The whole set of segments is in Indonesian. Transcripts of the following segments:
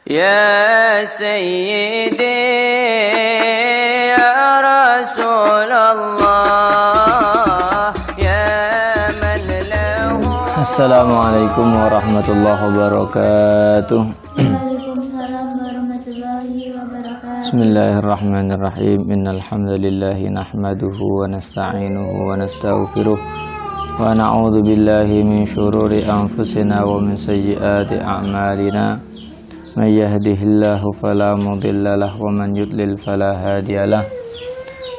يا سيدي يا رسول الله يا من له. Assalamualaikum warahmatullahi wabarakatuh. Waalaikumsalam warahmatullahi wabarakatuh. Bismillahirrahmanirrahim. Innal hamdalillahi nahmaduhu wa nasta'inuhu wa nastaghfiruh wa na'udzu billahi min shururi anfusina wa min sayyiati a'malina. May yahdihillahu fala mudilla lahu wa man yudlil fala hadiyalah.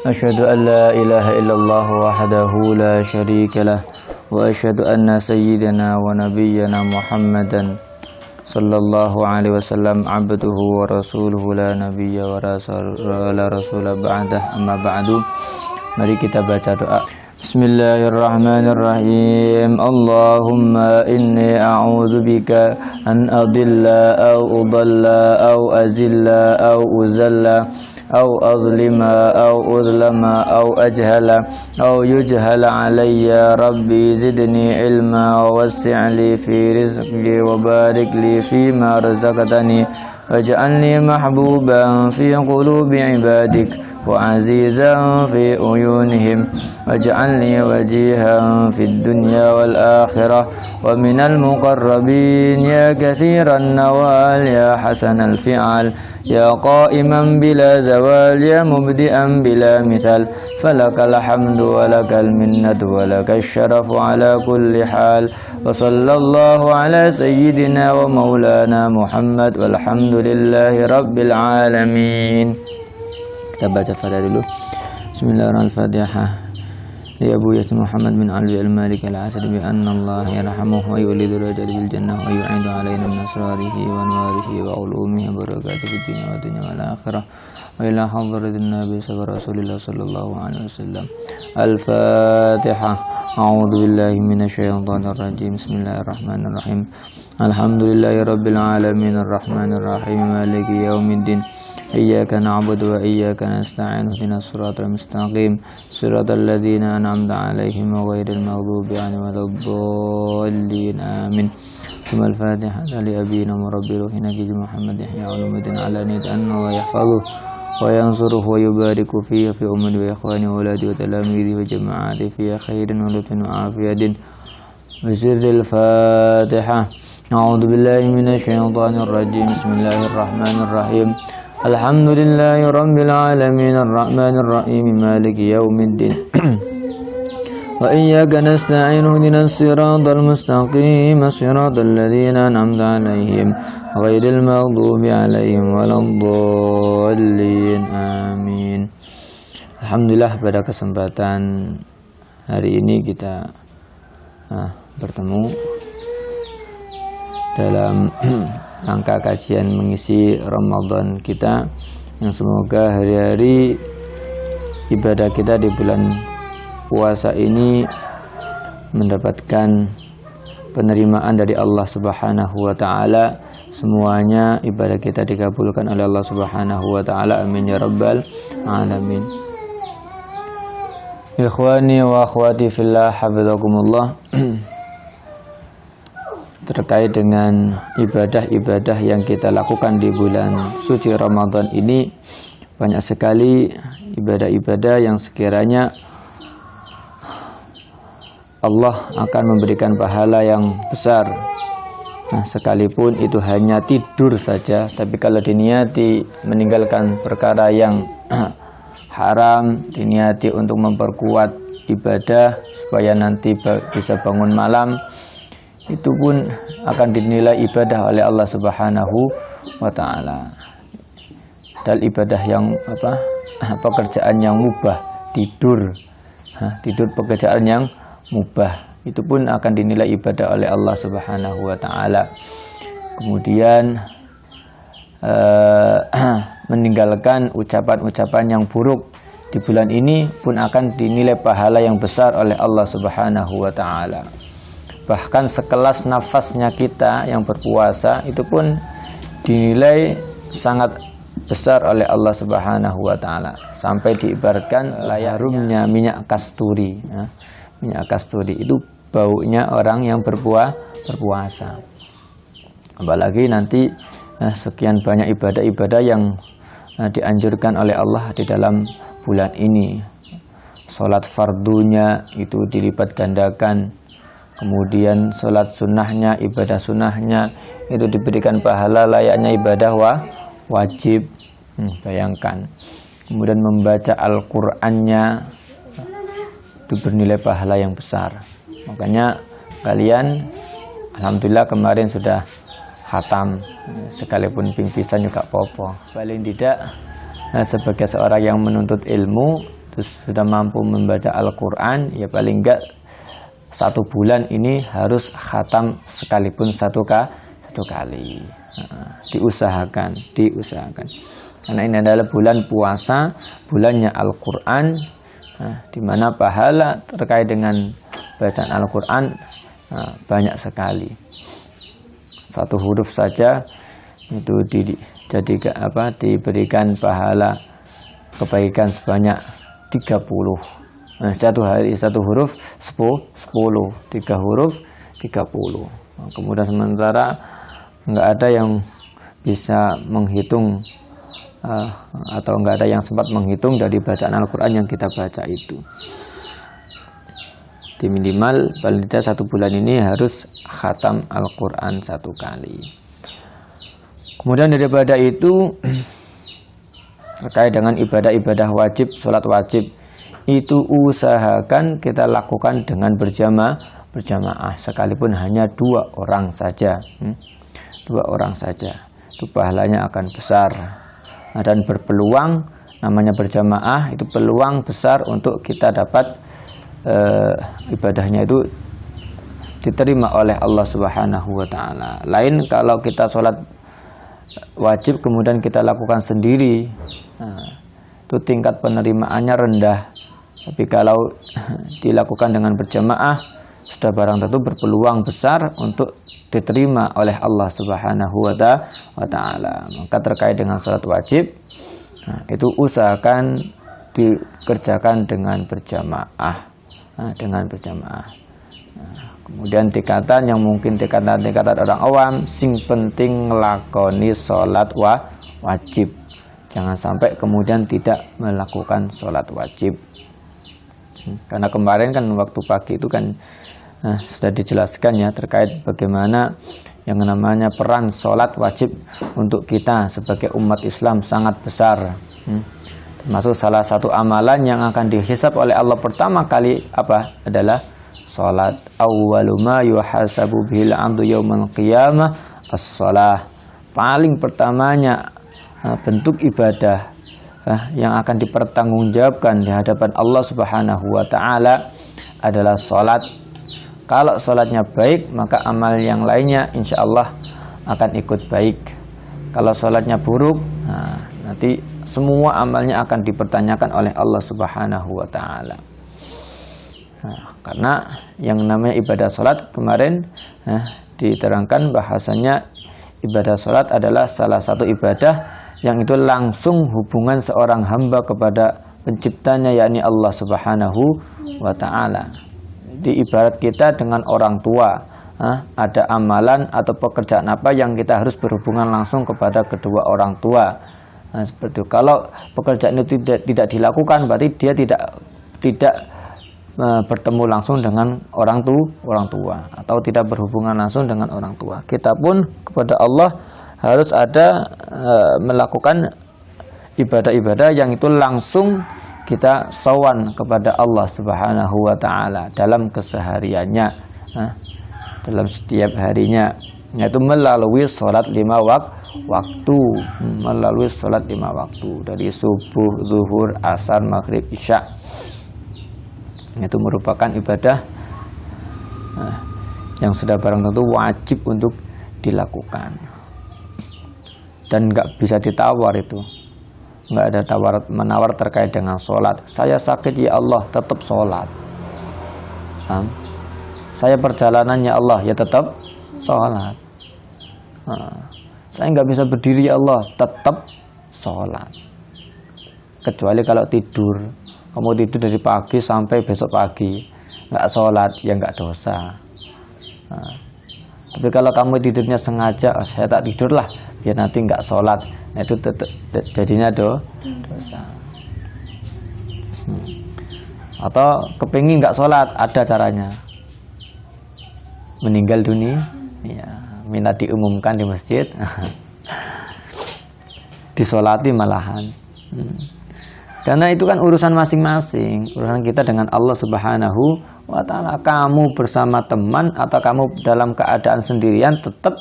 Asyhadu an la ilaha illallah wahdahu la syarika lah wa asyhadu anna sayyidana wa nabiyyana Muhammadan sallallahu alaihi wasallam abduhu wa rasuluhu la nabiyya wa rasula ba'dah. Amma ba'du. Mari kita baca doa. Bismillahirrahmanirrahim. Allahumma inni a'udzu bika an adilla aw udalla aw azilla aw uzalla aw adlima aw udlama aw ajhala aw yujhala alayya. Rabbi zidni ilma wa wasi' fi rizqi wa barik li fima razaqtani waj'alni mahbuban fi qulubi ibadik wa azizan fi uyunihim waj'alni wajihan fid dunya wal akhirah wa minal muqarrabin ya katsiran nawal ya hasanal fi'al ya qa'iman bila zawal ya mubdi'an bila mithal falakal hamdu wa lakal minnatu wa lakash syarafu ala kulli hal wa sallallahu ala sayyidina wa maulana Muhammad walhamdulillahi rabbil alamin. Kita baca Fatihah dulu. Bismillahirrahmanirrahim. Li Abu Yasin Muhammad bin Ali al-Malik al-Asad bi anna Allah yarhamuhu wa yulidu rajal bil jannah wa yu'idu alaina min asrarihi wa anwarihi wa ulumihi wa barakatuhu fid dunya wal akhirah wa ila hadratin nabi rasulillah sallallahu alaihi wasallam. Al-Fatihah. A'udzu billahi minasy syaithanir rajim. Bismillahirrahmanirrahim. Alhamdulillahi rabbil alamin arrahmanir rahim maliki yaumiddin. Iyyaka na'budu wa iyyaka nasta'in ihdinas siratal mustaqim siratal ladzina an'amta 'alaihim ghairil maghdubi 'alaihim waladdallin amin. Tsumma al-Fatihah li abina murabbi ruhina Muhammad yahya ulumuddin ala nidan wa yahfazuhu wa yansuruhu wa yubariku fihi fi ummati wa ikhwani wa auladi wa talamidi wa jama'ati fi khairin wa lutfin wa afiyatin wa sirril Fatihah. A'udzu billahi minasy syaithanir rajim. Bismillahirrahmanirrahim. Alhamdulillahi rabbil alamin arrahmanir rahim maliki yaumiddin. Wa iyyaka nasta'in ihdinas siratal mustaqim siratal ladzina an'amta 'alaihim ghairil maghdubi 'alaihim waladdallin amin. Alhamdulillah, pada kesempatan hari ini kita bertemu dalam rangka kajian mengisi Ramadan kita, yang semoga hari-hari ibadah kita di bulan puasa ini mendapatkan penerimaan dari Allah Subhanahu wa taala. Semuanya ibadah kita dikabulkan oleh Allah Subhanahu wa taala. Amin ya rabbal alamin. Ikhwani wa akhwati fillah, hafizakumullah. Terkait dengan ibadah-ibadah yang kita lakukan di bulan suci Ramadan ini, banyak sekali ibadah-ibadah yang sekiranya Allah akan memberikan pahala yang besar. Nah, sekalipun itu hanya tidur saja, tapi kalau diniati meninggalkan perkara yang haram, diniati untuk memperkuat ibadah supaya nanti bisa bangun malam, itu pun akan dinilai ibadah oleh Allah Subhanahu wa taala. Dan ibadah yang pekerjaan yang mubah, tidur pekerjaan yang mubah, itu pun akan dinilai ibadah oleh Allah Subhanahu wa taala. Kemudian meninggalkan ucapan-ucapan yang buruk di bulan ini pun akan dinilai pahala yang besar oleh Allah Subhanahu wa taala. Bahkan sekelas nafasnya kita yang berpuasa itu pun dinilai sangat besar oleh Allah Subhanahu wa taala, sampai diibaratkan layarumnya minyak kasturi. Minyak kasturi itu baunya orang yang berpuasa. Apalagi nanti sekian banyak ibadah-ibadah yang dianjurkan oleh Allah di dalam bulan ini. Sholat fardunya itu dilipat gandakan, kemudian sholat sunnahnya, ibadah sunnahnya itu diberikan pahala layaknya ibadah wajib. Bayangkan. Kemudian membaca Al-Qur'annya itu bernilai pahala yang besar. Makanya kalian alhamdulillah kemarin sudah khatam, sekalipun pingpisan juga popo. Paling tidak sebagai seorang yang menuntut ilmu terus sudah mampu membaca Al-Qur'an, ya paling enggak 1 bulan ini harus khatam sekalipun satu kali. Diusahakan. Karena ini adalah bulan puasa, bulannya Al-Qur'an, di mana pahala terkait dengan bacaan Al-Qur'an banyak sekali. 1 huruf saja itu diberikan pahala kebaikan sebanyak 30. Satu hari 1 huruf 10, 3 huruf 30. Kemudian sementara nggak ada yang bisa menghitung atau nggak ada yang sempat menghitung dari bacaan Al-Quran yang kita baca itu. Di minimal paling tidak 1 bulan ini harus khatam Al-Quran 1 kali. Kemudian daripada itu terkait dengan ibadah-ibadah wajib, sholat wajib itu usahakan kita lakukan dengan berjamaah sekalipun hanya 2 orang saja. 2 orang saja itu pahalanya akan besar. Dan berpeluang, namanya berjamaah itu peluang besar untuk kita dapat ibadahnya itu diterima oleh Allah Subhanahu wa taala. Lain kalau kita sholat wajib kemudian kita lakukan sendiri, itu tingkat penerimaannya rendah. Tapi kalau dilakukan dengan berjamaah sudah barang tentu berpeluang besar untuk diterima oleh Allah Subhanahu wa taala. Maka terkait dengan salat wajib, itu usahakan dikerjakan dengan berjamaah. Kemudian tingkatan yang mungkin tingkatan orang awam, sing penting nglakoni salat wajib. Jangan sampai kemudian tidak melakukan salat wajib. Karena kemarin kan waktu pagi itu kan sudah dijelaskan ya terkait bagaimana yang namanya peran sholat wajib untuk kita sebagai umat Islam sangat besar. Termasuk salah satu amalan yang akan dihisab oleh Allah pertama kali adalah sholat. Awwalu ma yuhasabu bihil 'abdu yaumal qiyamah as-shalah. Paling pertamanya bentuk ibadah yang akan dipertanggungjawabkan di hadapan Allah Subhanahu wa taala adalah sholat. Kalau sholatnya baik, maka amal yang lainnya insya Allah akan ikut baik. Kalau sholatnya buruk, nanti semua amalnya akan dipertanyakan oleh Allah Subhanahu wa ta'ala. Karena yang namanya ibadah sholat kemarin diterangkan bahasanya ibadah sholat adalah salah satu ibadah yang itu langsung hubungan seorang hamba kepada penciptanya, yakni Allah Subhanahu wa ta'ala. Di ibarat kita dengan orang tua, ada amalan atau pekerjaan apa yang kita harus berhubungan langsung kepada kedua orang tua. Seperti itu. Kalau pekerjaan itu tidak dilakukan, berarti dia tidak bertemu langsung dengan orang tua atau tidak berhubungan langsung dengan orang tua. Kita pun kepada Allah harus ada melakukan ibadah-ibadah yang itu langsung kita sowan kepada Allah Subhanahu wa ta'ala dalam kesehariannya, dalam setiap harinya, yaitu melalui sholat 5 waktu, melalui sholat 5 waktu dari subuh, zuhur, asar, maghrib, isya. Itu merupakan ibadah yang sudah barang tentu wajib untuk dilakukan dan nggak bisa ditawar itu. Nggak ada menawar terkait dengan sholat. Saya sakit ya Allah, tetap sholat. Saya perjalanan ya Allah, ya tetap sholat. Saya nggak bisa berdiri ya Allah, tetap sholat. Kecuali kalau tidur, kamu tidur dari pagi sampai besok pagi, nggak sholat, ya nggak dosa. Tapi kalau kamu tidurnya sengaja, saya tak tidur lah, biar nanti nggak sholat. Nah, itu jadinya dosa. Atau kepingin nggak sholat, ada caranya. Meninggal dunia, ya, minta diumumkan di masjid, disolati malahan. Karena itu kan urusan masing-masing, urusan kita dengan Allah Subhanahu wa Ta'ala. Kamu bersama teman atau kamu dalam keadaan sendirian, tetap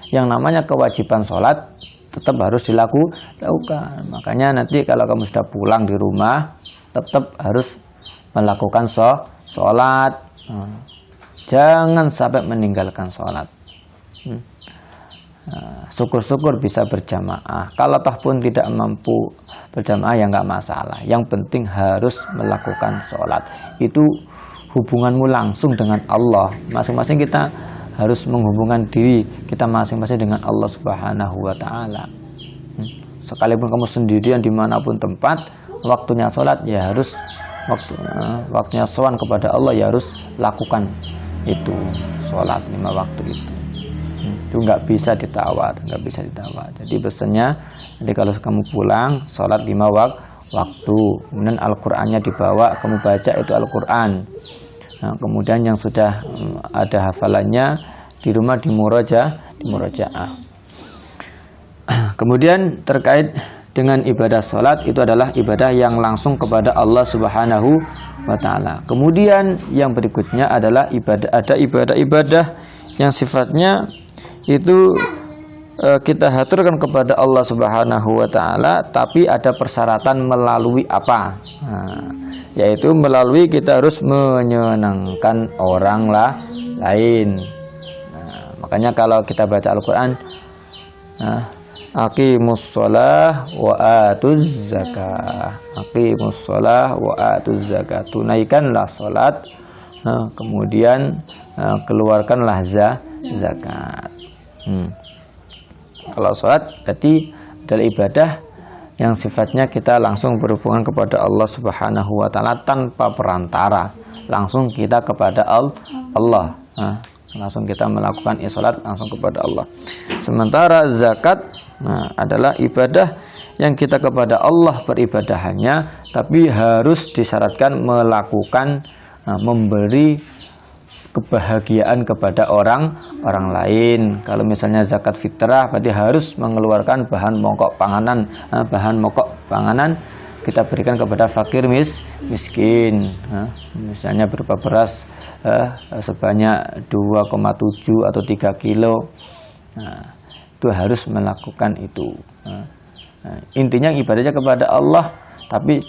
yang namanya kewajiban sholat tetap harus dilakukan. Makanya nanti kalau kamu sudah pulang di rumah, tetap harus melakukan sholat. Jangan sampai meninggalkan sholat. Syukur-syukur bisa berjamaah. Kalau toh pun tidak mampu berjamaah ya nggak masalah. Yang penting harus melakukan sholat. Itu hubunganmu langsung dengan Allah. Masing-masing kita harus menghubungkan diri kita masing-masing dengan Allah Subhanahu wa Ta'ala. Sekalipun kamu sendirian dimanapun tempat, waktunya sholat ya harus waktunya sowan kepada Allah ya harus lakukan itu sholat 5 waktu itu. Itu nggak bisa ditawar. Jadi pesannya, jadi kalau kamu pulang sholat 5 waktu, kemudian Al-Qur'annya dibawa, kamu baca itu Al-Qur'an. Nah, kemudian yang sudah ada hafalannya di rumah dimurojaah. Kemudian terkait dengan ibadah sholat, itu adalah ibadah yang langsung kepada Allah Subhanahu wa Ta'ala. Kemudian yang berikutnya adalah ibadah yang sifatnya itu kita haturkan kepada Allah Subhanahu wa Ta'ala, tapi ada persyaratan melalui apa? Yaitu melalui kita harus menyenangkan orang lain. Makanya kalau kita baca Al-Quran, aqimus shalah wa atuz zakah. Aqimus shalah wa atuz zakah. Tunaikanlah salat, kemudian keluarkanlah zakat. Kalau sholat berarti adalah ibadah yang sifatnya kita langsung berhubungan kepada Allah Subhanahu wa Ta'ala tanpa perantara. Langsung kita kepada Allah. Langsung kita melakukan sholat langsung kepada Allah. Sementara zakat adalah ibadah yang kita kepada Allah beribadahannya, tapi harus disyaratkan melakukan memberi kebahagiaan kepada orang lain. Kalau misalnya zakat fitrah berarti harus mengeluarkan bahan pokok panganan kita berikan kepada fakir miskin. Misalnya berupa beras sebanyak 2,7 atau 3 kilo. Itu harus melakukan itu. Intinya ibadahnya kepada Allah, tapi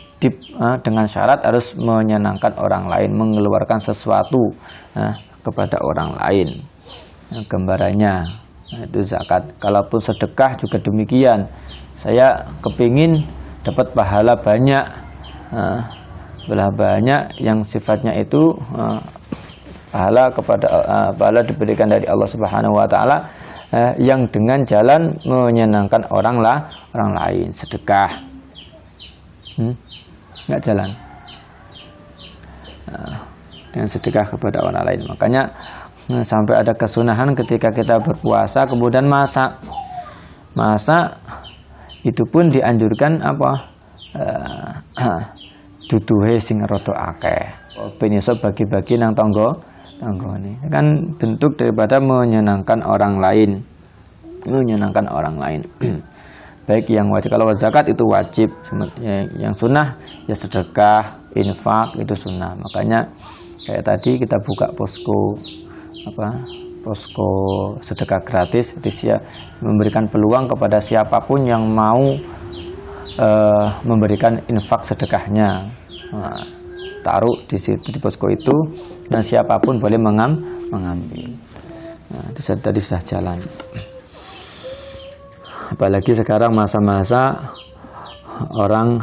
dengan syarat harus menyenangkan orang lain, mengeluarkan sesuatu kepada orang lain. Gambarannya itu zakat. Kalaupun sedekah juga demikian. Saya kepingin dapat pahala banyak, yang sifatnya itu pahala diberikan dari Allah Subhanahu wa Ta'ala, yang dengan jalan menyenangkan orang lain, sedekah. Nggak jalan dengan sedekah kepada orang lain. Makanya sampai ada kesunahan ketika kita berpuasa kemudian masak itu pun dianjurkan duduhe sing rada akeh, ben iso bagi-bagi nang tanggane. Kan bentuk daripada menyenangkan orang lain. Baik yang wajib, kalau zakat itu wajib, yang sunnah ya sedekah, infak itu sunnah. Makanya kayak tadi kita buka posko sedekah gratis, jadi memberikan peluang kepada siapapun yang mau memberikan infak sedekahnya. Taruh di situ di posko itu, dan siapapun boleh mengambil. Itu tadi sudah jalan. Apalagi sekarang masa-masa orang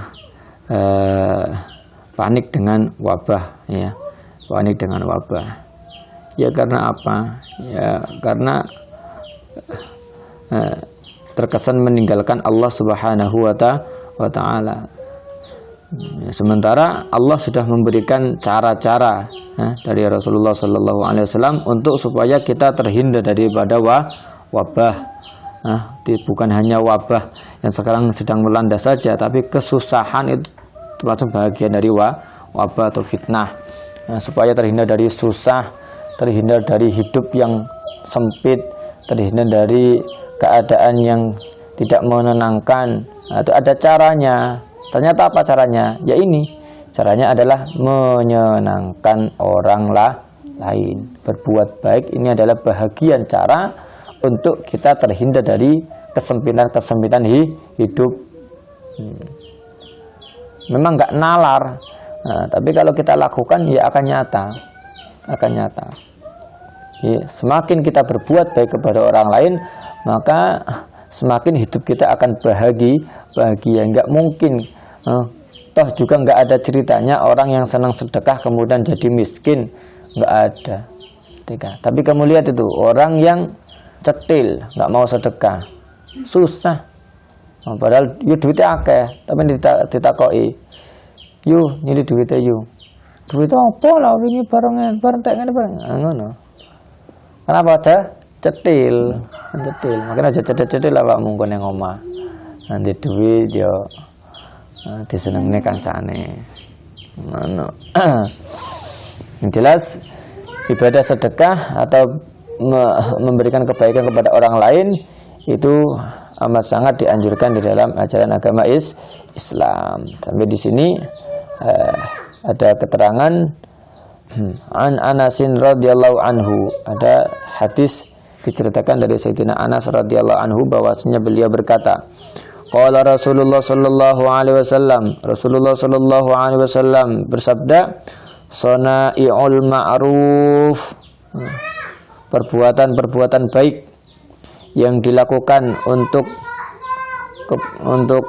panik dengan wabah, ya, ya karena apa? Ya karena terkesan meninggalkan Allah Subhanahu wa Ta'ala. Sementara Allah sudah memberikan cara-cara dari Rasulullah Sallallahu Alaihi Wasallam untuk supaya kita terhindar daripada wabah. bukan hanya wabah yang sekarang sedang melanda saja, tapi kesusahan itu termasuk bagian dari wabah atau fitnah. Supaya terhindar dari susah, terhindar dari hidup yang sempit, terhindar dari keadaan yang tidak menenangkan, itu ada caranya. Ternyata apa caranya? Ya ini, caranya adalah menyenangkan orang lain. Berbuat baik ini adalah bahagian cara untuk kita terhindar dari kesempitan hidup. Memang nggak nalar, tapi kalau kita lakukan ya akan nyata. Ya, semakin kita berbuat baik kepada orang lain, maka semakin hidup kita akan bahagia. Nggak mungkin, toh juga nggak ada ceritanya orang yang senang sedekah kemudian jadi miskin, nggak ada. Tapi kamu lihat itu orang yang cetil, nggak mau sedekah, susah. Padahal duitnya akeh, tapi ditakoki, nyili duitnya duit apa lah ini bareng tak ngono. Kenapa aja cetil. Makanya aja cetil lah Pak mungkin yang omah. Nanti duit yo disenengne kancane. Ngono. Yang jelas ibadah sedekah atau memberikan kebaikan kepada orang lain itu amat sangat dianjurkan di dalam ajaran agama Islam. Sampai di sini ada keterangan an Anasin radhiyallahu anhu, ada hadis diceritakan dari Sayyidina Anas radhiyallahu anhu bahwasanya beliau berkata, qala Rasulullah sallallahu alaihi wasallam, Rasulullah sallallahu alaihi wasallam bersabda, sana'iul ma'ruf, perbuatan baik yang dilakukan untuk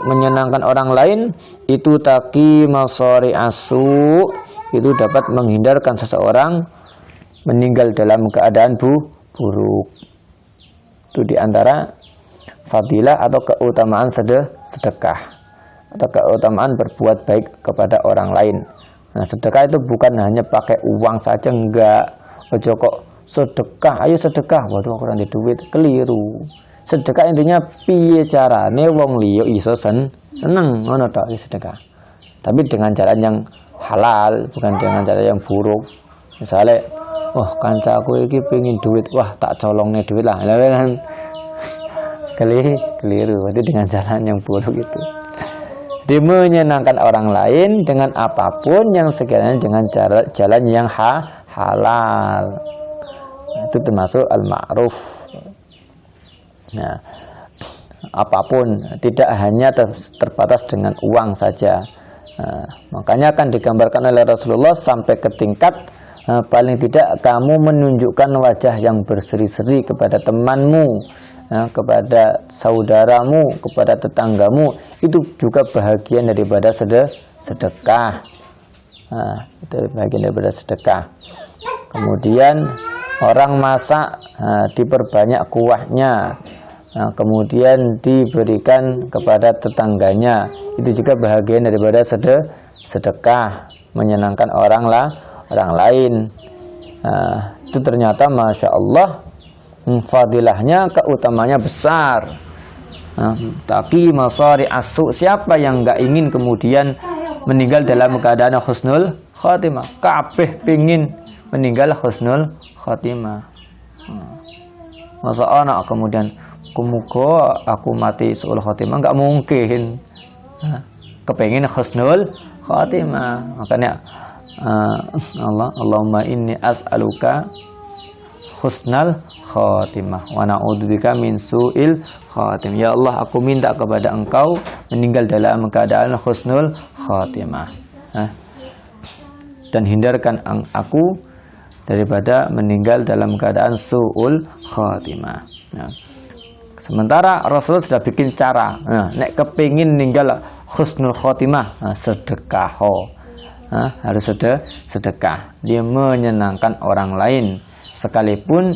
menyenangkan orang lain itu taqi masari asu, itu dapat menghindarkan seseorang meninggal dalam keadaan buruk. Itu diantara fadilah atau keutamaan sedekah atau keutamaan berbuat baik kepada orang lain. Nah, sedekah itu bukan hanya pakai uang saja, enggak. Ojo kok sedekah, ayo sedekah, waduh aku ora duit, keliru. Sedekah intinya piye carane wong liya iso seneng, ngono tok sedekah. Tapi dengan jalan yang halal, bukan dengan cara yang buruk. Misalnya, wah kancaku iki pengen duit, wah tak colongne duit lah, kan keliru. Berarti dengan jalan yang buruk itu. Dia menyenangkan orang lain dengan apapun yang sekiranya dengan jalan yang halal. Itu termasuk al-ma'ruf. Nah, apapun, tidak hanya terbatas dengan uang saja. Nah, makanya akan digambarkan oleh Rasulullah sampai ke tingkat paling tidak kamu menunjukkan wajah yang berseri-seri kepada temanmu, kepada saudaramu, kepada tetanggamu, itu juga bahagian daripada sedekah. Itu bagian daripada sedekah. Kemudian orang masak, diperbanyak kuahnya, kemudian diberikan kepada tetangganya, itu juga bahagian daripada sedekah, menyenangkan orang lain. Itu ternyata Masya Allah fadilahnya, keutamanya besar. Taqi masari asu, siapa yang enggak ingin kemudian meninggal dalam keadaan husnul khatimah? Kabeh pingin meninggal husnul khatimah. Masa anak kemudian muga aku mati suul khatimah, enggak mungkin. Kepengin husnul khatimah. Makanya Allahumma inni as'aluka husnal khatimah wa na'udzubika min su'il khatim. Ya Allah, aku minta kepada Engkau meninggal dalam keadaan husnul khatimah, dan hindarkan aku daripada meninggal dalam keadaan su'ul khatimah. Sementara Rasulullah sudah bikin cara, nek kepingin meninggal husnul khatimah, sedekah. Harus sedekah. Dia menyenangkan orang lain, sekalipun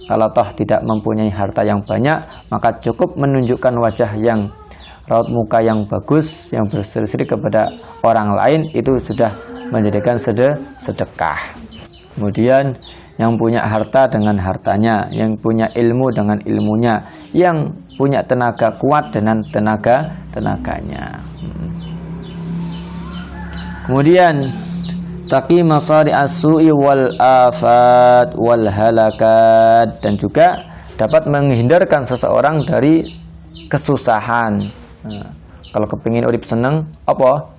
kalau toh tidak mempunyai harta yang banyak, maka cukup menunjukkan wajah yang raut muka yang bagus, yang berseri-seri kepada orang lain, itu sudah menjadikan sedekah. Kemudian yang punya harta dengan hartanya, yang punya ilmu dengan ilmunya, yang punya tenaga kuat dengan tenaganya. Kemudian taqi masari as-su'i wal afat wal halakat, dan juga dapat menghindarkan seseorang dari kesusahan. Kalau kepingin urip seneng apa?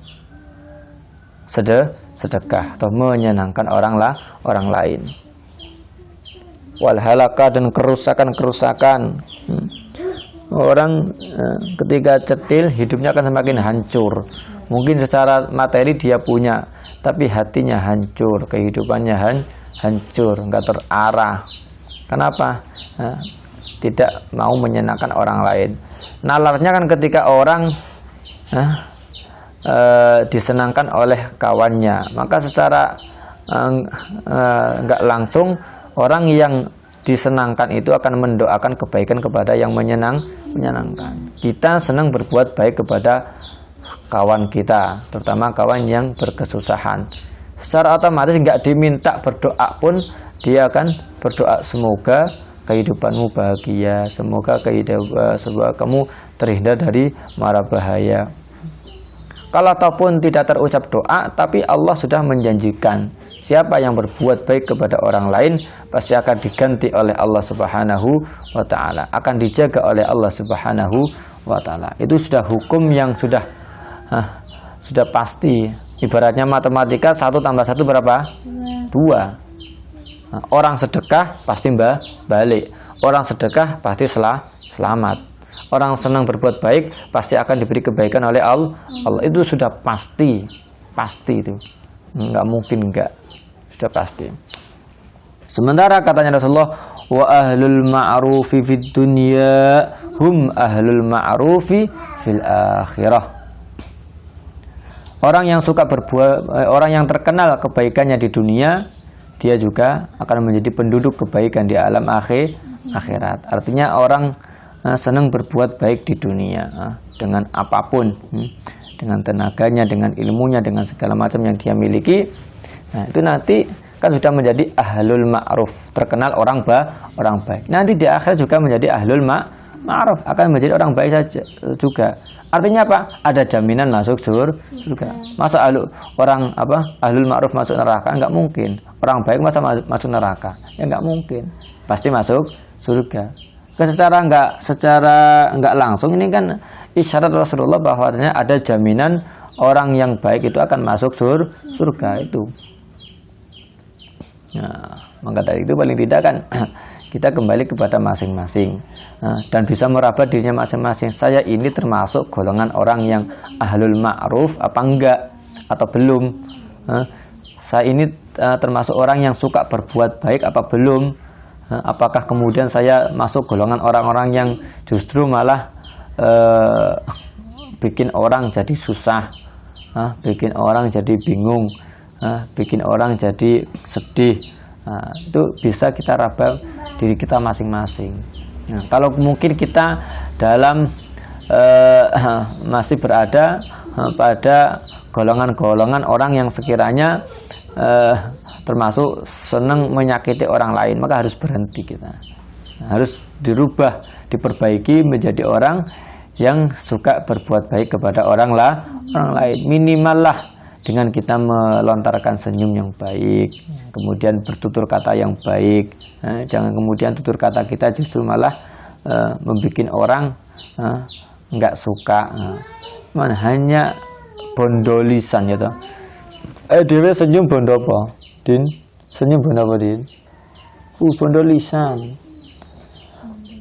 Sedekah atau menyenangkan orang lain. Wal halaka, dan kerusakan. Orang ketika cetil hidupnya akan semakin hancur. Mungkin secara materi dia punya, tapi hatinya hancur, kehidupannya hancur, enggak terarah. Kenapa? Tidak mau menyenangkan orang lain. Nalarnya kan ketika orang disenangkan oleh kawannya, maka secara enggak langsung orang yang disenangkan itu akan mendoakan kebaikan kepada yang menyenangkan. Kita senang berbuat baik kepada kawan kita, terutama kawan yang berkesusahan. Secara otomatis nggak diminta berdoa pun dia akan berdoa, semoga kehidupanmu bahagia, semoga kamu terhindar dari mara bahaya. Kalau ataupun tidak terucap doa, tapi Allah sudah menjanjikan siapa yang berbuat baik kepada orang lain pasti akan diganti oleh Allah Subhanahu wa taala, akan dijaga oleh Allah Subhanahu wa taala. Itu sudah hukum yang sudah pasti. Ibaratnya matematika 1 tambah 1 berapa? 2. Orang sedekah pasti balik. Orang sedekah pasti selamat. Orang senang berbuat baik pasti akan diberi kebaikan oleh Allah. Itu sudah pasti itu. Nggak mungkin nggak. Sudah pasti. Sementara katanya Rasulullah, wa ahlul ma'rufi fid dunya hum ahlul ma'rufi fil akhirah. Orang yang suka orang yang terkenal kebaikannya di dunia, dia juga akan menjadi penduduk kebaikan di alam akhirat. Artinya orang senang berbuat baik di dunia dengan apapun, dengan tenaganya, dengan ilmunya, dengan segala macam yang dia miliki. Nah, itu nanti kan sudah menjadi ahlul ma'ruf, terkenal orang baik. Nanti di akhirat juga menjadi ahlul ma'ruf, akan menjadi orang baik saja juga. Artinya apa? Ada jaminan masuk surga. Masa ahlul ma'ruf masuk neraka? Enggak mungkin. Orang baik masa masuk neraka? Ya enggak mungkin. Pasti masuk surga. Secara enggak langsung ini kan isyarat Rasulullah bahwasanya ada jaminan orang yang baik itu akan masuk surga itu. Nah, maka dari itu paling tidak kan kita kembali kepada masing-masing dan bisa meraba dirinya masing-masing. Saya ini termasuk golongan orang yang ahlul ma'ruf apa enggak, atau belum? Saya ini termasuk orang yang suka berbuat baik apa belum? Apakah kemudian saya masuk golongan orang-orang yang justru malah bikin orang jadi susah, bikin orang jadi bingung, bikin orang jadi sedih? Itu bisa kita raba diri kita masing-masing. Nah, kalau mungkin kita dalam masih berada pada golongan-golongan orang yang sekiranya termasuk senang menyakiti orang lain, maka harus berhenti kita. Harus dirubah, diperbaiki menjadi orang yang suka berbuat baik kepada orang lain. Minimal lah dengan kita melontarkan senyum yang baik, kemudian bertutur kata yang baik. Jangan kemudian tutur kata kita justru malah membuat orang nggak suka. Hanya bondolisan ya toh. Dewe senyum bondo apa? Din, senyum bondo apa, Din? Bondolisan.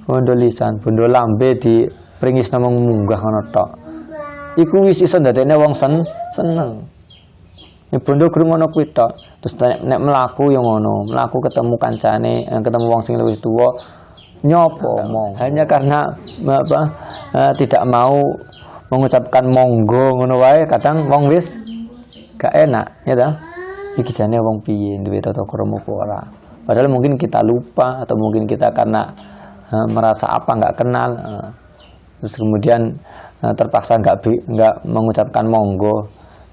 Bondo lambe di pringis nama munggah ngono tok. Iku wis iso ndadekne wong seneng. Nek bondo grungono kuwi tok, terus nek mlaku yo ngono, mlaku ketemu kancane, ketemu wong sing luwih tuwa, nyopo mong. Hanya karena tidak mau mengucapkan monggo ngono wae, kadang wong wis gak enak, ya ta? Iki jane wong piye, duwe tata krama apa ora. Padahal mungkin kita lupa atau mungkin kita karena merasa apa nggak kenal, terus kemudian terpaksa nggak mengucapkan monggo.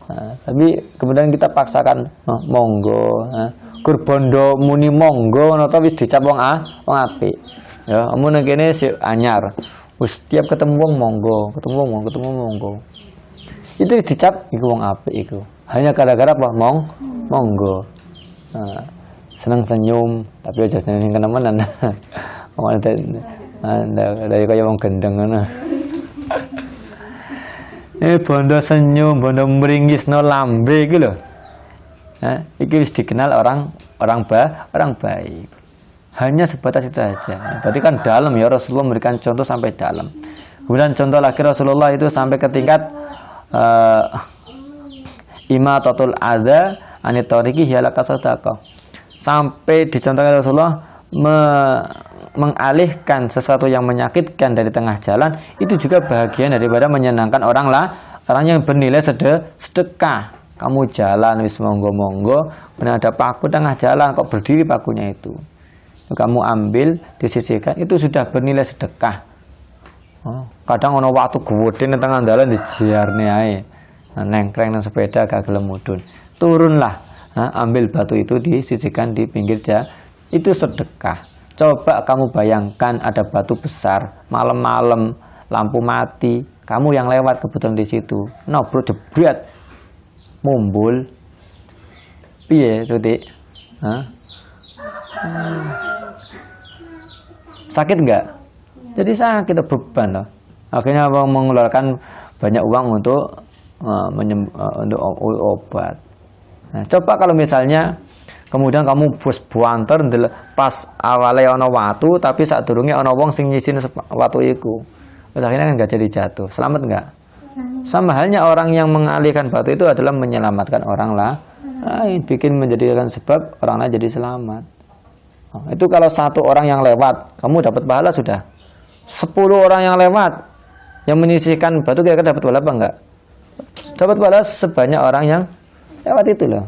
Tapi kemudian kita paksakan monggo. Gur bondo muni monggo nata wis dicap wong apik. Ya, amun kene sik anyar. Wis tiap ketemu wong monggo, ketemu monggo. Itu dicap iku wong apik iku. Hanya gara-gara apa? Monggo. Seneng senyum, tapi aja seneng kenemenan. Dari kaya wong gendeng ngono. Bondo senyum, bondo meringgisno lambe iki lho. Iki wis dikenal orang baik. Hanya sebatas itu saja. Berarti kan dalam ya, Rasulullah memberikan contoh sampai dalam. Kemudian contoh lagi Rasulullah itu sampai ke tingkat imatatul adza anit tariqi hiya sadaqah. Sampai dicontohkan Rasulullah mengalihkan sesuatu yang menyakitkan dari tengah jalan, itu juga bagian daripada menyenangkan orang yang bernilai sedekah. Kamu jalan wis monggo-monggo, benar ada paku tengah jalan kok berdiri pakunya itu. Kamu ambil, disisihkan, itu sudah bernilai sedekah. Kadang ono waktu gede nang tengah jalan dijiarne ae. Nengkreng nang sepeda gak gelem mudhun. Turunlah, ambil batu itu disisihkan di pinggir jalan. Itu sedekah. Coba kamu bayangkan ada batu besar, malam-malam lampu mati, kamu yang lewat kebetulan di situ, bro jebret, mumbul, piye Tuti? Sakit nggak? Jadi sakit, beban toh. Akhirnya mengeluarkan banyak uang untuk obat. Nah, coba kalau misalnya kemudian kamu bus buanter pas awalnya ono watu, tapi saat durungnya ono wong sing nyisin watu iku. Akhirnya kan nggak jadi jatuh. Selamat nggak? Sama halnya orang yang mengalihkan batu itu adalah menyelamatkan orang lain, bikin menjadikan sebab orang lain jadi selamat. Itu kalau satu orang yang lewat, kamu dapat pahala sudah. 10 orang yang lewat, yang menyisihkan batu kira-kira dapat pahala apa enggak? Dapat pahala sebanyak orang yang lewat itu loh.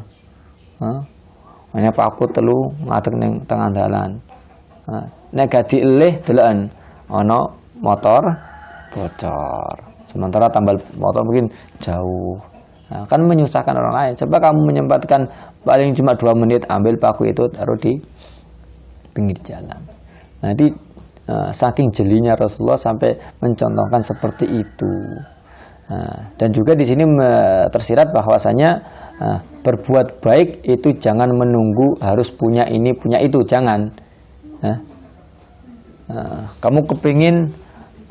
Hanya paku telu ngadeg ning tengah dalan. Nek gak dielih deloken ana motor bocor. Sementara tambal motor mungkin jauh. Kan menyusahkan orang lain. Coba kamu menyempatkan paling cuma 2 menit ambil paku itu taruh di pinggir jalan. Nanti saking jelinya Rasulullah sampai mencontohkan seperti itu. Dan juga di sini tersirat bahwasanya berbuat baik itu jangan menunggu harus punya ini punya itu, jangan. Kamu kepingin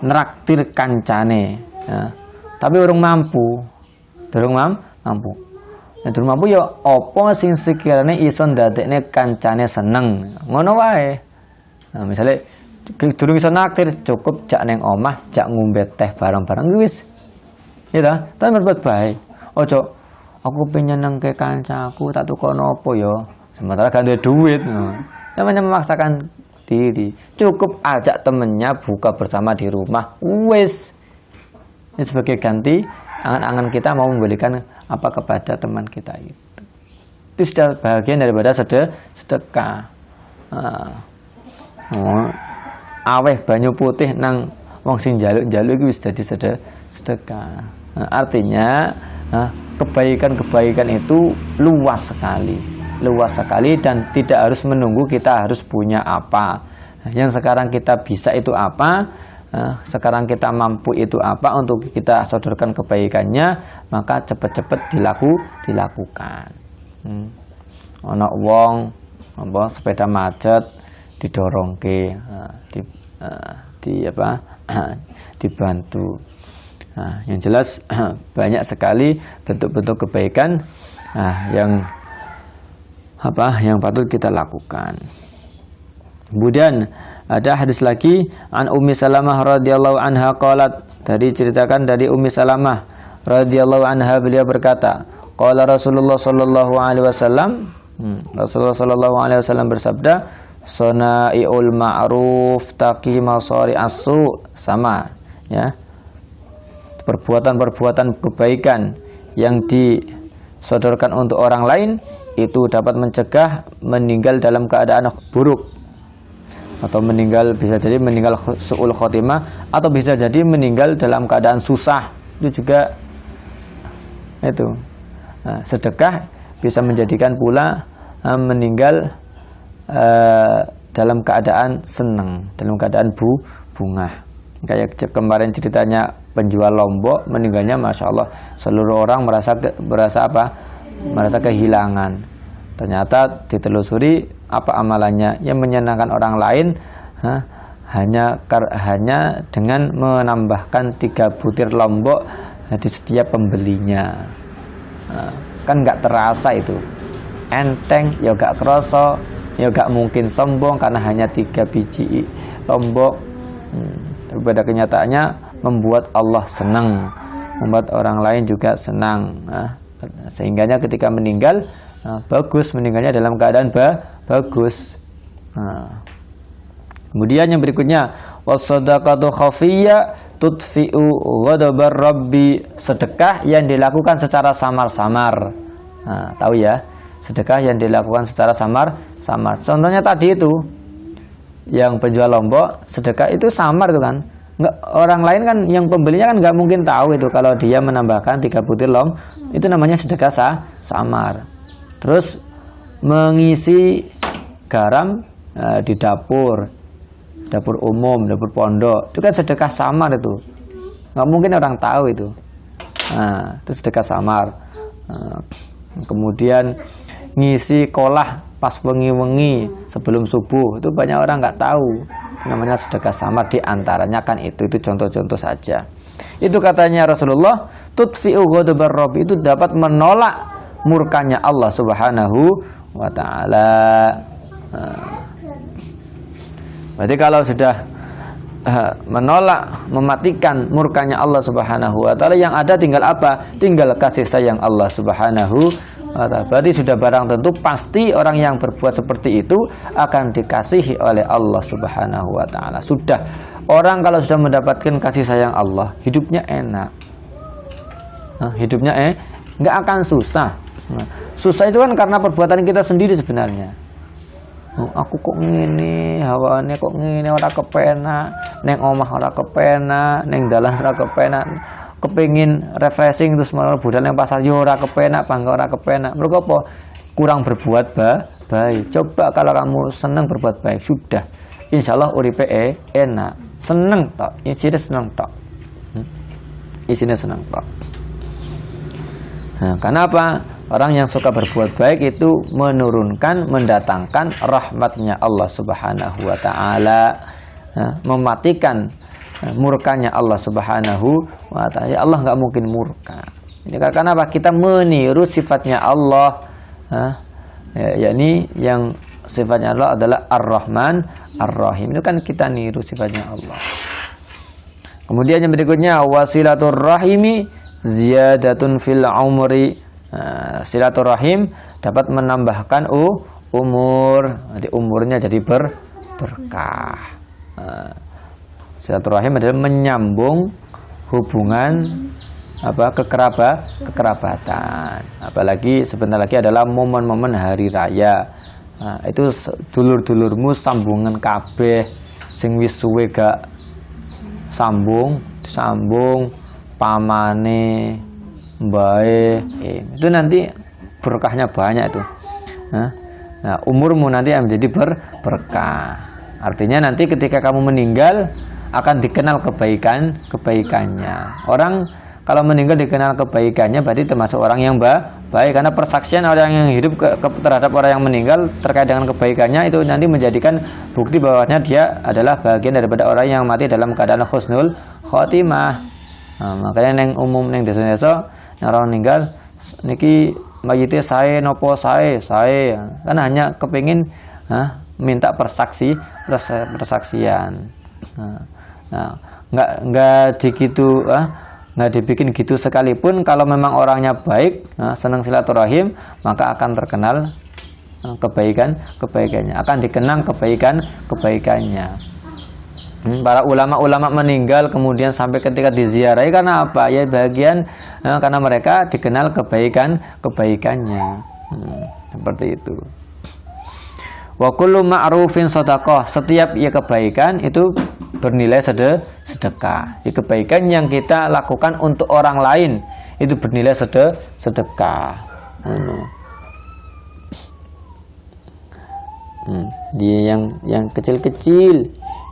neraktir kancane, tapi urung mampu, mampu. Durung mampu ya apa sing sekiranya iso ndadekne kancane seneng, ngono wae. Misalnya durung iso naktir, cukup jak neng omah, jak ngombe teh bareng-bareng wis. Ya ta, tapi berbuat baik. Ojo aku pengen nang ke kancaku tak tukono apa ya, sementara gak duwe duit. Namanya memaksakan diri. Cukup ajak temennya buka bersama di rumah, wis. Ini sebagai ganti angan-angan kita mau memberikan apa kepada teman kita itu. Itu sudah bagian daripada sedekah. Aweh banyu putih nang wong sing njaluk-njaluk iki wis dadi sedekah. Artinya kebaikan-kebaikan itu luas sekali dan tidak harus menunggu kita harus punya apa. Yang sekarang kita bisa itu apa, sekarang kita mampu itu apa untuk kita sodorkan kebaikannya, maka cepat-cepat dilakukan. Ana wong sepeda macet didorongke, dibantu. Yang jelas banyak sekali bentuk-bentuk kebaikan yang patut kita lakukan. Kemudian ada hadis lagi an Ummi Salamah radhiyallahu anha qalat, tadi ceritakan dari Ummi Salamah radhiyallahu anha, beliau berkata, qala Rasulullah sallallahu alaihi wasallam, Rasulullah sallallahu alaihi wasallam bersabda, sanai'ul ma'ruf taqi masari as-su, sama ya. Perbuatan-perbuatan kebaikan yang disodorkan untuk orang lain itu dapat mencegah meninggal dalam keadaan buruk, atau bisa jadi meninggal su'ul khotimah, atau bisa jadi meninggal dalam keadaan susah. Itu juga itu sedekah bisa menjadikan pula meninggal dalam keadaan senang, dalam keadaan bunga. Kayak kemarin ceritanya penjual lombok meninggalnya, masya Allah, seluruh orang merasa kehilangan. Ternyata ditelusuri apa amalannya yang menyenangkan orang lain, hanya dengan menambahkan 3 butir lombok di setiap pembelinya. Kan nggak terasa itu, enteng, ya nggak kerasa, ya nggak mungkin sombong karena hanya 3 biji lombok. Tapi pada kenyataannya membuat Allah senang, membuat orang lain juga senang. Sehingganya ketika meninggal, bagus, meninggalnya dalam keadaan bagus. Kemudian yang berikutnya, was-shadaqatu khafiyyah tudfi'u ghadabar rabbi, sedekah yang dilakukan secara samar-samar. Tahu ya, sedekah yang dilakukan secara samar-samar. Contohnya tadi itu, yang penjual lombok, sedekah itu samar itu kan. Nggak, orang lain kan, yang pembelinya kan nggak mungkin tahu itu kalau dia menambahkan 3 butir lombok, itu namanya sedekah samar. Terus mengisi garam di dapur umum, dapur pondok, itu kan sedekah samar itu, nggak mungkin orang tahu itu. Itu sedekah samar. Kemudian ngisi kolah pas wengi-wengi sebelum subuh, itu banyak orang nggak tahu, itu namanya sedekah samar. Di antaranya kan itu contoh-contoh saja. Itu katanya Rasulullah, tudfi'u ghadabar rabbi, itu dapat menolak murkanya Allah Subhanahu wa ta'ala. Berarti kalau sudah menolak, mematikan murkanya Allah Subhanahu wa ta'ala, yang ada tinggal apa? Tinggal kasih sayang Allah Subhanahu wa ta'ala. Berarti sudah barang tentu pasti orang yang berbuat seperti itu akan dikasihi oleh Allah Subhanahu wa ta'ala. Sudah, orang kalau sudah mendapatkan kasih sayang Allah, hidupnya enak. Hidupnya nggak akan susah. Susah itu kan karena perbuatan kita sendiri sebenarnya. Aku kok ngene, hawane kok ngene, ora kepenak, neng omah ora kepenak, neng dalan ora kepenak, kepengin refreshing terus malah budal nang pasar yo ora kepenak, bangga ora kepenak. Mergo apa? Kurang berbuat baik. Coba kalau kamu senang berbuat baik, sudah, insyaallah uripe enak, seneng tok, isine seneng tok. Isine seneng tok. Karena apa? Orang yang suka berbuat baik itu mendatangkan rahmatnya Allah Subhanahu wa ta'ala, mematikan murkanya Allah Subhanahu wa ta'ala. Ya Allah nggak mungkin murka. Ini karena apa? Kita meniru sifatnya Allah, yakni yang sifatnya Allah adalah Ar-Rahman Ar-Rahim. Itu kan kita niru sifatnya Allah. Kemudian yang berikutnya, wasilatur rahimi ziyadatun fil umri. Silaturahim dapat menambahkan umur, jadi umurnya jadi berkah. Silaturahim adalah menyambung hubungan kekerabatan. Apalagi sebentar lagi adalah momen-momen hari raya. Itu dulur-dulurmu sambungan kabeh, sing wis suwe gak sambung pamane baik, itu nanti berkahnya banyak itu. Nah, umurmu nanti akan menjadi berkah. Artinya nanti ketika kamu meninggal akan dikenal kebaikannya. Orang kalau meninggal dikenal kebaikannya berarti termasuk orang yang baik, karena persaksian orang yang hidup terhadap orang yang meninggal terkait dengan kebaikannya itu nanti menjadikan bukti bahwanya dia adalah bagian daripada orang yang mati dalam keadaan husnul khotimah. Makanya neng umum neng desa-desa orang meninggal niki mayite sae nopo sae kan hanya kepingin minta persaksian. Nggak dibikin gitu sekalipun. Kalau memang orangnya baik, senang silaturahim, maka akan terkenal kebaikannya, akan dikenang kebaikannya. Para ulama meninggal kemudian sampai ketika diziarahi karena apa? Ya bagian karena mereka dikenal kebaikannya. Seperti itu. Wa kullu ma'rufin shadaqah, setiap kebaikan itu bernilai sedekah. Kebaikan yang kita lakukan untuk orang lain itu bernilai sedekah. Dia yang kecil-kecil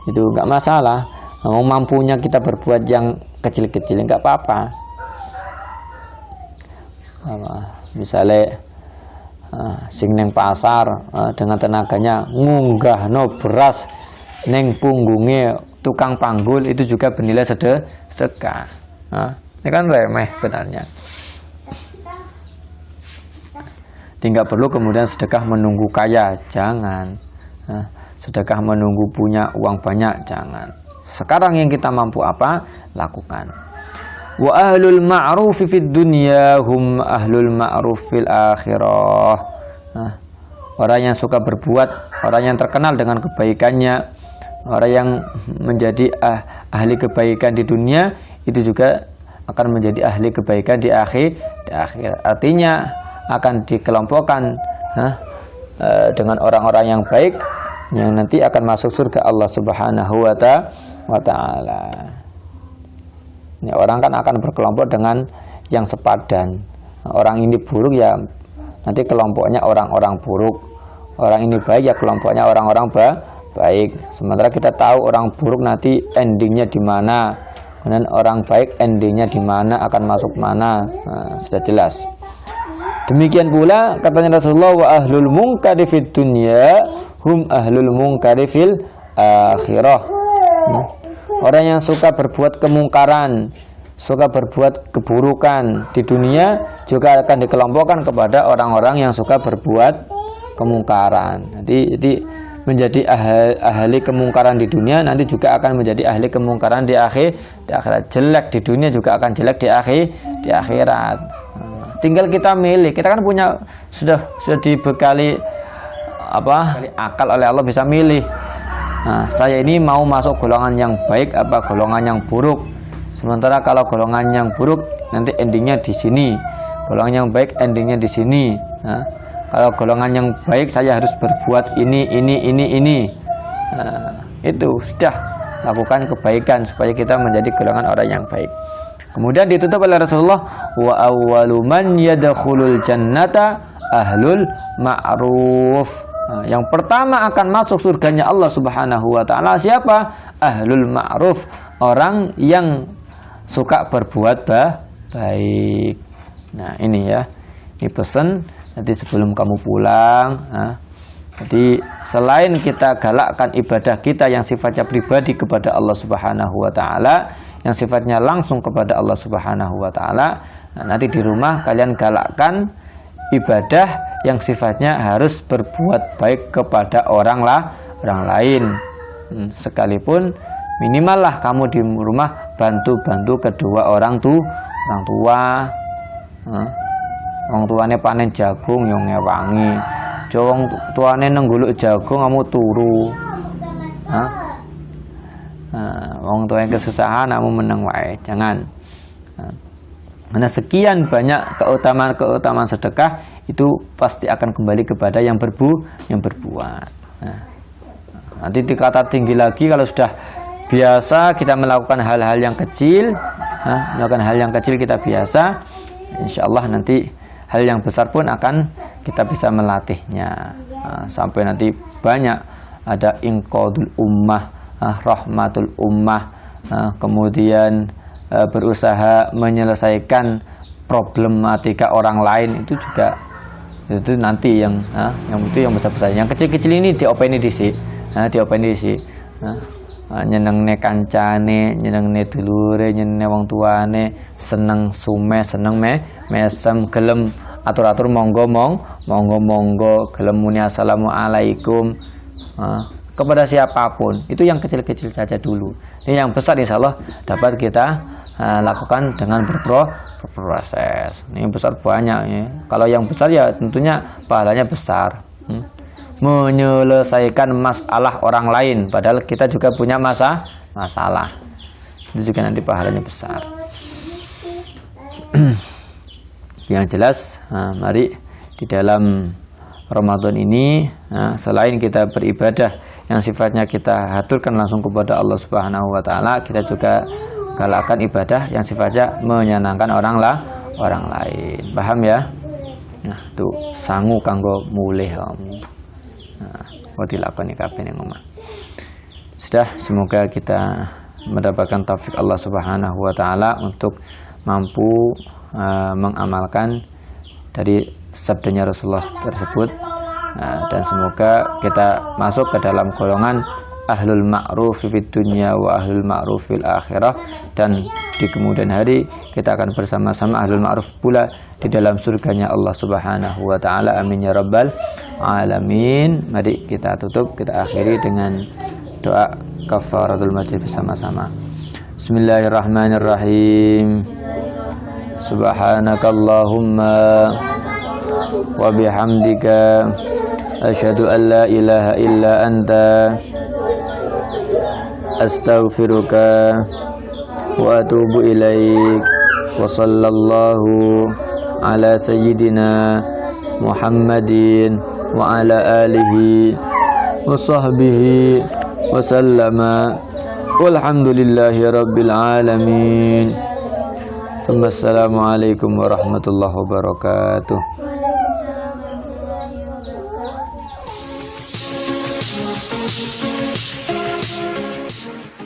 itu nggak masalah. Mampunya kita berbuat yang kecil-kecil nggak apa-apa. Misalnya sing neng pasar dengan tenaganya ngunggah no beras neng punggungnya tukang panggul, itu juga bernilai sedekah. Ini kan remeh benarnya. Tidak perlu kemudian sedekah menunggu kaya, jangan. Sedekah menunggu punya uang banyak, jangan. Sekarang yang kita mampu apa, lakukan. Wa ahlul ma'ruf fid dunya hum ahlul ma'ruf fil akhirah. Orang yang suka berbuat, orang yang terkenal dengan kebaikannya, orang yang menjadi ahli kebaikan di dunia, itu juga akan menjadi ahli kebaikan di akhir. Artinya akan dikelompokkan dengan orang-orang yang baik yang nanti akan masuk surga Allah Subhanahu wa ta'ala. Ini orang kan akan berkelompok dengan yang sepadan. Orang ini buruk ya nanti kelompoknya orang-orang buruk. Orang ini baik ya kelompoknya orang-orang baik. Sementara kita tahu orang buruk nanti endingnya di mana, kemudian orang baik endingnya di mana, akan masuk mana. Sudah jelas. Demikian pula katanya Rasulullah, wa ahlul munkari fid dunya hum ahlul munkari fil akhirah. Orang yang suka berbuat kemungkaran, suka berbuat keburukan di dunia juga akan dikelompokkan kepada orang-orang yang suka berbuat kemungkaran. Jadi menjadi ahli kemungkaran di dunia nanti juga akan menjadi ahli kemungkaran di akhirat. Jelek di dunia juga akan jelek di akhirat. Tinggal kita milih. Kita kan punya sudah dibekali akal oleh Allah, bisa milih. Nah, saya ini mau masuk golongan yang baik apa golongan yang buruk. Sementara kalau golongan yang buruk nanti endingnya di sini, golongan yang baik endingnya di sini. Nah, kalau golongan yang baik saya harus berbuat ini. Nah, itu sudah lakukan kebaikan supaya kita menjadi golongan orang yang baik. Kemudian ditutup oleh Rasulullah, wa awwalu man yadkhulul jannata ahlul ma'ruf. Nah, yang pertama akan masuk surganya Allah Subhanahu wa ta'ala siapa? Ahlul ma'ruf, orang yang suka berbuat baik. Nah, ini ya. Ini pesan nanti sebelum kamu pulang. Jadi selain kita galakkan ibadah kita yang sifatnya pribadi kepada Allah Subhanahu wa ta'ala, yang sifatnya langsung kepada Allah Subhanahu wa ta'ala, nanti di rumah kalian galakkan ibadah yang sifatnya harus berbuat baik kepada orang lain. Sekalipun minimal lah kamu di rumah bantu kedua orang tua. Orang tuane panen jagung yang ngewangi, wong tuane nengguluk jagung kamu turu. Wong tuane kesusahan kamu meneng wae, jangan. Karena sekian banyak keutamaan sedekah itu pasti akan kembali kepada yang berbuat. Nanti dikata tinggi lagi kalau sudah biasa kita melakukan hal-hal yang kecil, kita biasa, insya Allah nanti hal yang besar pun akan kita bisa melatihnya. Sampai nanti banyak ada inqadul ummah, rahmatul ummah, kemudian berusaha menyelesaikan problematika orang lain, itu juga itu nanti yang besar-besar. Yang kecil-kecil ini diopeni dhisik, nyenengne kancane, nyenengne dulure, nyenengne wong tuane, seneng sume, seneng mesem, gelem atur-atur monggo, gelem muni assalamualaikum kepada siapapun. Itu yang kecil-kecil saja dulu. Ini yang besar insya Allah dapat kita lakukan dengan berproses. Ini yang besar banyak ya. Kalau yang besar ya tentunya pahalanya besar. Menyelesaikan masalah orang lain, padahal kita juga punya masalah. Itu juga nanti pahalanya besar. Yang jelas, mari di dalam Ramadan ini, selain kita beribadah yang sifatnya kita haturkan langsung kepada Allah Subhanahu wa ta'ala, kita juga galakkan ibadah yang sifatnya menyenangkan orang lain. Paham ya? Nah, tuh sangu kanggo mulih kamu. Nah, kok dilakoni kabeh ning omah. Sudah, semoga kita mendapatkan taufik Allah Subhanahu wa taala untuk mampu mengamalkan dari sabdanya Rasulullah tersebut. Dan semoga kita masuk ke dalam golongan ahlul ma'ruf fid dunya wa ahlul ma'ruf fil akhirah, dan di kemudian hari kita akan bersama-sama ahlul ma'ruf pula di dalam surganya Allah Subhanahu wa taala. Amin ya rabbal alamin. Mari kita tutup, kita akhiri dengan doa kafaratul majlis bersama-sama. Bismillahirrahmanirrahim. Subhanakallahumma wa bihamdika asyhadu an la ilaha illa anta astaghfiruka wa atubu ilaik. Wa sallallahu ala sayyidina Muhammadin wa ala alihi wa sahbihi wa sallama walhamdulillahi rabbil alamin. Assalamualaikum warahmatullahi wabarakatuh. Waalaikumsalam warahmatullahi wabarakatuh.